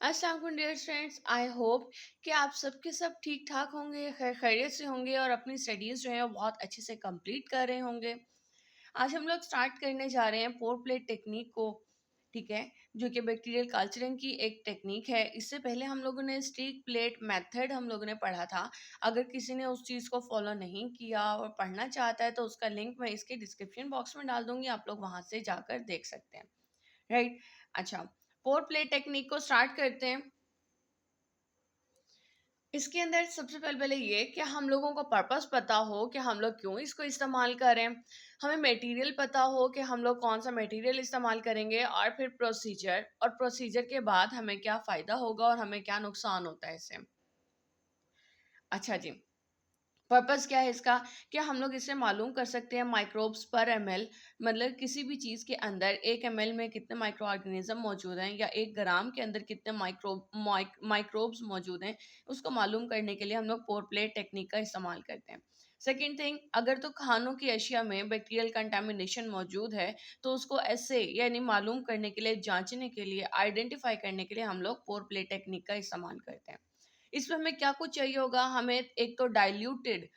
अस्सलाम वालेकुम dear friends, I hope कि आप सबके सब ठीक ठाक होंगे, खैरियत से होंगे और अपनी स्टडीज़ जो है वो बहुत अच्छे से कंप्लीट कर रहे होंगे। आज हम लोग स्टार्ट करने जा रहे हैं पोर प्लेट टेक्निक को, ठीक है, जो कि बैक्टीरियल कल्चरिंग की एक टेक्निक है। इससे पहले हम लोगों ने स्टिक प्लेट मेथड हम लोगों ने पढ़ा था। अगर किसी ने उस चीज़ को फॉलो नहीं किया और पढ़ना चाहता है तो उसका लिंक मैं इसके डिस्क्रिप्शन बॉक्स में डाल दूंगी, आप लोग वहां से जाकर देख सकते हैं। राइट। अच्छा, पोर प्लेट टेक्निक को स्टार्ट करते हैं। इसके अंदर सबसे पहले ये कि हम लोगों को पर्पस पता हो कि हम लोग क्यों इसको इस्तेमाल करें, हमें मटेरियल पता हो कि हम लोग कौन सा मटेरियल इस्तेमाल करेंगे, और फिर प्रोसीजर, और प्रोसीजर के बाद हमें क्या फ़ायदा होगा और हमें क्या नुकसान होता है इससे। अच्छा जी, पर्पस क्या है इसका कि हम लोग इससे मालूम कर सकते हैं माइक्रोब्स पर एमएल, मतलब किसी भी चीज़ के अंदर 1 ml में कितने माइक्रो ऑर्गेनिज्म मौजूद हैं या 1 ग्राम के अंदर कितने माइक्रोब्स मौजूद हैं। उसको मालूम करने के लिए हम लोग पोर प्लेट टेक्निक का इस्तेमाल करते हैं। सेकेंड थिंग, अगर तो खानों की अशिया में बैक्टीरियल कंटामिनेशन मौजूद है तो उसको ऐसे यानी मालूम करने के लिए, जांचने के लिए, आइडेंटिफाई करने के लिए हम लोग पोर प्लेट टेक्निक का इस्तेमाल करते हैं। इसमें हमें क्या कुछ चाहिए होगा, हमें एक तो डाइल्यूटेड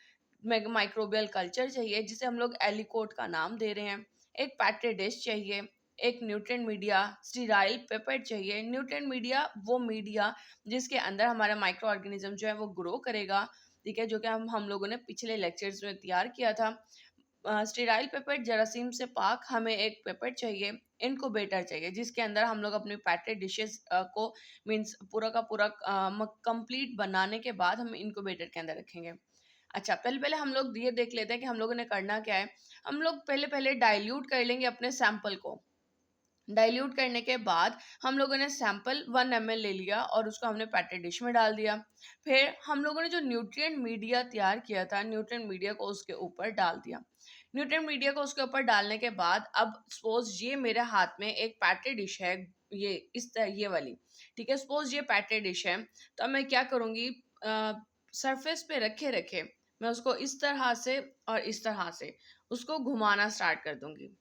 माइक्रोबियल कल्चर चाहिए जिसे हम लोग एलिकोट का नाम दे रहे हैं, एक पैट्री डिश चाहिए, एक न्यूट्रिएंट मीडिया, स्टीराइल पेपेट चाहिए। न्यूट्रिएंट मीडिया वो मीडिया जिसके अंदर हमारा माइक्रो ऑर्गेनिज्म जो है वो ग्रो करेगा, ठीक है, जो कि हम लोगों ने पिछले लेक्चर्स में तैयार किया था। स्टेराइल पेपेट, जरासीम से पाक, हमें एक पेपेट चाहिए। इनक्यूबेटर चाहिए जिसके अंदर हम लोग अपनी पैट्री डिशेस को, मीन्स पूरा का पूरा कंप्लीट बनाने के बाद हम इनक्यूबेटर के अंदर रखेंगे। अच्छा, पहले हम लोग ये देख लेते हैं कि हम लोगों ने करना क्या है। हम लोग पहले पहले डाइल्यूट कर लेंगे अपने सैंपल को। डाइल्यूट करने के बाद हम लोगों ने सैंपल 1 ml ले लिया और उसको हमने पैट्री डिश में डाल दिया। फिर हम लोगों ने जो न्यूट्रिएंट मीडिया तैयार किया था, न्यूट्रिएंट मीडिया को उसके ऊपर डाल दिया। न्यूट्रिएंट मीडिया को उसके ऊपर डालने के बाद अब सपोज ये मेरे हाथ में एक पैट्री डिश है, ये इस तरह ये वाली, ठीक है, सपोज ये पैट्री डिश है। तो अब मैं क्या करूँगी, सरफेस पे रखे रखे मैं उसको इस तरह से और इस तरह से उसको घुमाना स्टार्ट कर दूंगी,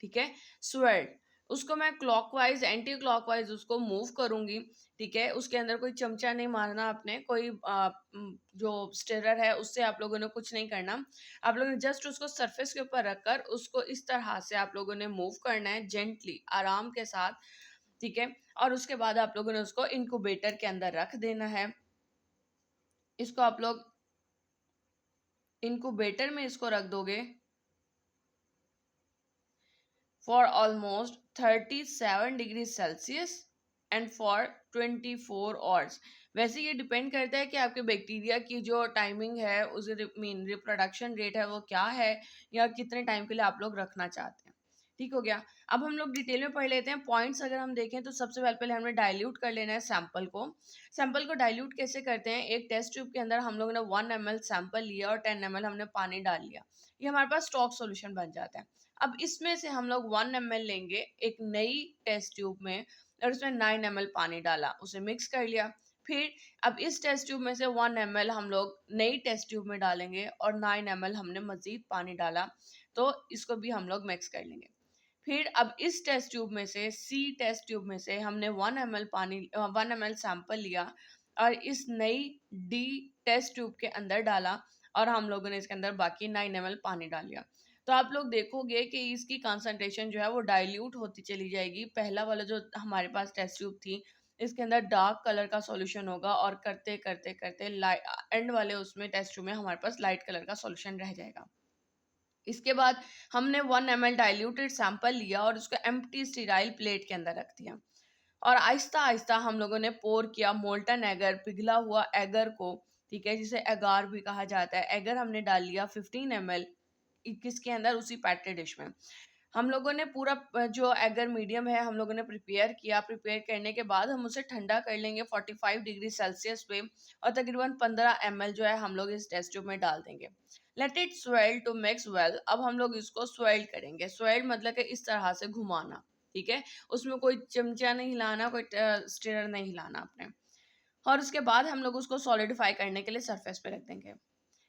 ठीक है, स्वर्ड। उसको मैं क्लॉकवाइज एंटी क्लॉकवाइज उसको मूव करूंगी, ठीक है। उसके अंदर कोई चमचा नहीं मारना आपने, कोई जो स्टिरर है उससे आप लोगों ने कुछ नहीं करना। आप लोगों ने जस्ट उसको सरफेस के ऊपर रखकर उसको इस तरह से आप लोगों ने मूव करना है, जेंटली, आराम के साथ, ठीक है। और उसके बाद आप लोगों ने उसको इनक्यूबेटर के अंदर रख देना है। इसको आप लोग इनक्यूबेटर में इसको रख दोगे for almost 37 degree Celsius and for 24 hours. वैसे ये डिपेंड करता है कि आपके बैक्टीरिया की जो टाइमिंग है, उस मीन रिप्रोडक्शन रेट है वो क्या है, या कितने टाइम के लिए आप लोग रखना चाहते हैं। ठीक हो गया। अब हम लोग डिटेल में पढ़ लेते हैं पॉइंट्स। अगर हम देखें तो सबसे पहले हमने डाइल्यूट कर लेना है सैंपल को। सैंपल को डाइल्यूट कैसे करते हैं, एक टेस्ट ट्यूब के अंदर हम लोगों ने 1 ml सैंपल लिया और 10 ml हमने पानी डाल लिया। ये हमारे पास स्टॉक सॉल्यूशन बन जाता है। अब इसमें से हम लोग 1 ml लेंगे एक नई टेस्ट ट्यूब में, और उसमें 9 ml पानी डाला, उसे मिक्स कर लिया। फिर अब इस टेस्ट ट्यूब में से 1 ml हम लोग नई टेस्ट ट्यूब में डालेंगे और 9 ml हमने मजीद पानी डाला, तो इसको भी हम लोग मिक्स कर लेंगे। फिर अब इस टेस्ट ट्यूब में से, सी टेस्ट ट्यूब में से, हमने 1 ml सैंपल लिया और इस नई डी टेस्ट ट्यूब के अंदर डाला, और हम लोगों ने इसके अंदर बाकी 9 ml पानी डाल लिया। तो आप लोग देखोगे कि इसकी कंसंट्रेशन जो है वो डाइल्यूट होती चली जाएगी। पहला वाला जो हमारे पास टेस्ट ट्यूब थी, इसके अंदर डार्क कलर का सॉल्यूशन होगा, और करते करते करते एंड वाले उसमें टेस्ट ट्यूब में हमारे पास लाइट कलर का सॉल्यूशन रह जाएगा। इसके बाद हमने 1 ml डाइल्यूटेड सैंपल लिया और उसको एम्प्टी स्टीराइल प्लेट के अंदर रख दिया, और आहिस्ता आहिस्ता हम लोगों ने पोर किया मोल्टन एगर, पिघला हुआ एगर को, ठीक है, जिसे एगार भी कहा जाता है। एगर हमने डाल लिया 15 ml किसके अंदर, उसी पैट्री डिश में। हम लोगों ने पूरा जो एगर मीडियम है हम लोगों ने प्रिपेयर किया। प्रिपेयर करने के बाद हम उसे ठंडा कर लेंगे 45 डिग्री सेल्सियस पे, और तकरीबन 15 ml जो है हम लोग इस टेस्ट ट्यूब में डाल देंगे। Let it swell to mix well. अब हम लोग इसको स्वेल करेंगे। स्वेल मतलब कि इस तरह से घुमाना, ठीक है, उसमें कोई चमचा नहीं हिलाना, कोई स्टिरर नहीं हिलाना आपने। और उसके बाद हम लोग उसको सॉलिडिफाई करने के लिए सरफेस पे रख देंगे।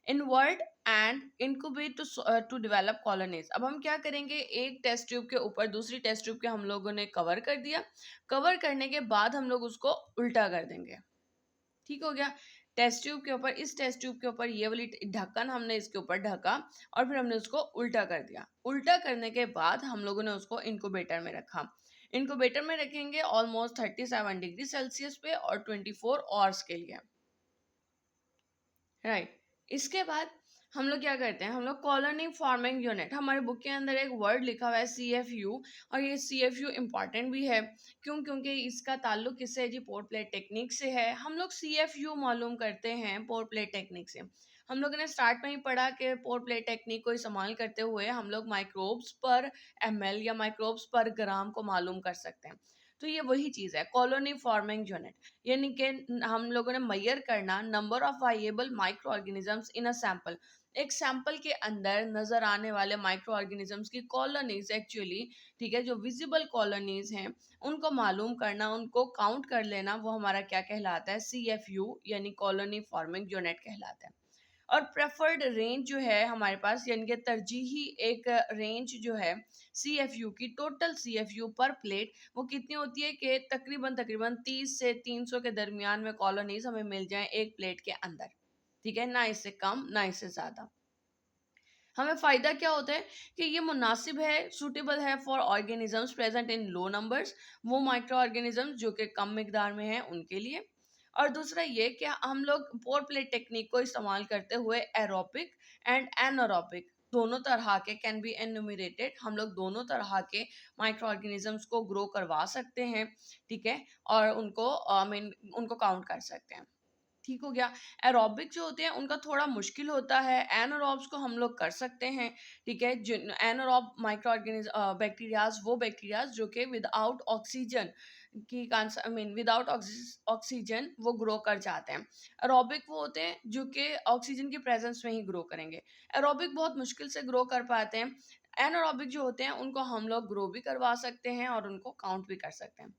Invert and incubate to develop colonies. अब हम क्या करेंगे, एक टेस्ट ट्यूब के ऊपर दूसरी टेस्ट ट्यूब के हम लोगों ने कवर कर दिया, कवर करने के बाद हम लोग उसको उल्टा कर देंगे। ठीक हो गया। टेस्ट ट्यूब के ऊपर, इस टेस्ट ट्यूब के ऊपर ये वाली ढक्कन हमने इसके ऊपर ढका और फिर हमने उसको उल्टा कर दिया। उल्टा करने के बाद हम लोगों ने उसको इनक्यूबेटर में रखा। इनक्यूबेटर में रखेंगे ऑलमोस्ट 37 डिग्री सेल्सियस पे और 24 आवर्स के लिए। राइट। इसके बाद हम लोग क्या करते हैं, हम लोग कॉलोनी फॉर्मिंग यूनिट, हमारे बुक के अंदर एक वर्ड लिखा हुआ है CFU, और ये CFU इम्पॉर्टेंट भी है। क्यों? क्योंकि इसका ताल्लुक किससे है जी, पोर्ट प्लेट टेक्निक से है। हम लोग CFU मालूम करते हैं पोर्ट प्लेट टेक्निक से। हम लोगों ने स्टार्ट में ही पढ़ा कि पोर्ट प्लेट टेक्निक को इस्तेमाल करते हुए हम लोग माइक्रोब्स पर ml या माइक्रोब्स पर ग्राम को मालूम कर सकते हैं। तो ये वही चीज़ है कॉलोनी फॉर्मिंग यूनिट, यानी कि हम लोगों ने मेजर करना number of viable microorganisms in a sample. एक सैंपल के अंदर नजर आने वाले माइक्रो ऑर्गेनिजम्स की कॉलोनीज एक्चुअली, ठीक है, जो विजिबल कॉलोनीज हैं उनको मालूम करना, उनको काउंट कर लेना, वो हमारा क्या कहलाता है, CFU यानी कॉलोनी फॉर्मिंग यूनिट कहलाता है। और प्रेफर्ड रेंज जो है हमारे पास, यानी कि तरजीही एक रेंज जो है CFU की, टोटल CFU पर प्लेट वो कितनी होती है कि तकरीबन तकरीबन 30 से 300 के दरमियान में कॉलोनीज हमें मिल जाएं एक प्लेट के अंदर। ठीक है, ना इससे कम ना इससे ज्यादा। हमें फायदा क्या होता है कि ये मुनासिब है, सूटेबल है for organisms present in low numbers, वो माइक्रो ऑर्गेनिजम्स जो कि कम मिकदार में हैं उनके लिए। और दूसरा ये कि हम लोग पोर प्लेट टेक्निक को इस्तेमाल करते हुए एरोबिक एंड एनारोबिक दोनों तरह के कैन बी एनुमरेटेड, हम लोग दोनों तरह के माइक्रो ऑर्गेनिजम्स को ग्रो करवा सकते हैं। ठीक है, और उनको मीन उनको काउंट कर सकते हैं। ठीक हो गया। एरोबिक जो होते हैं उनका थोड़ा मुश्किल होता है, एनारोब्स को हम लोग कर सकते हैं। ठीक है, जिन एनारोब माइक्रो ऑर्गेनिज्म बैक्टीरियाज, वो बैक्टीरियाज जो कि विदाउट ऑक्सीजन की आई मीन विदाउट ऑक्सीजन वो ग्रो कर जाते हैं। एरोबिक वो होते हैं जो कि ऑक्सीजन की प्रेजेंस में ही ग्रो करेंगे। एरोबिक बहुत मुश्किल से ग्रो कर पाते हैं। एनारोबिक जो होते हैं उनको हम लोग ग्रो भी करवा सकते हैं और उनको काउंट भी कर सकते हैं।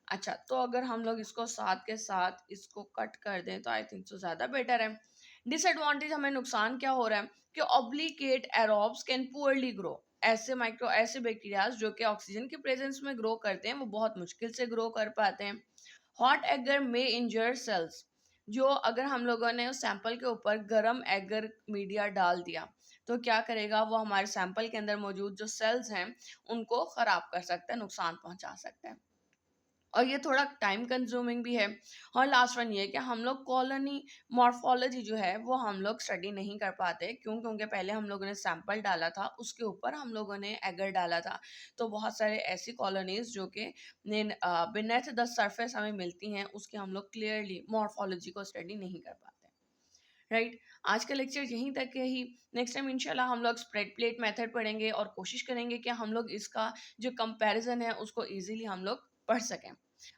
अच्छा, तो अगर हम लोग इसको साथ के साथ इसको कट कर दें तो आई थिंक सो ज़्यादा बेटर है। डिसएडवांटेज, हमें नुकसान क्या हो रहा है कि obligate aerobes can poorly grow, ऐसे बैक्टीरियाज जो कि ऑक्सीजन के प्रेजेंस में ग्रो करते हैं वो बहुत मुश्किल से ग्रो कर पाते हैं। हॉट एगर में इंजर सेल्स, जो अगर हम लोगों ने उस सैंपल के ऊपर गर्म एगर मीडिया डाल दिया तो क्या करेगा, वो हमारे सैंपल के अंदर मौजूद जो सेल्स हैं उनको ख़राब कर सकता है, नुकसान पहुंचा सकता है, और ये थोड़ा टाइम कंज्यूमिंग भी है। और लास्ट वन ये कि हम लोग कॉलोनी मॉर्फोलॉजी जो है वो हम लोग स्टडी नहीं कर पाते। क्यों? क्योंकि पहले हम लोगों ने सैंपल डाला था, उसके ऊपर हम लोगों ने एगर डाला था, तो बहुत सारे ऐसी कॉलोनीज जो कि बिनेथ द सरफेस हमें मिलती हैं, उसके हम लोग क्लियरली मॉर्फोलॉजी को स्टडी नहीं कर पाते। राइट, आज का लेक्चर यहीं तक है ही। नेक्स्ट टाइम इंशाल्लाह हम लोग स्प्रेड प्लेट मेथड पढ़ेंगे और कोशिश करेंगे कि हम लोग इसका जो कंपैरिजन है उसको इजीली हम लोग पढ़ सकें।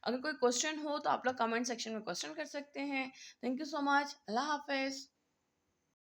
अगर कोई क्वेश्चन हो तो आप लोग कमेंट सेक्शन में क्वेश्चन कर सकते हैं। Thank you so much. Allah Hafiz.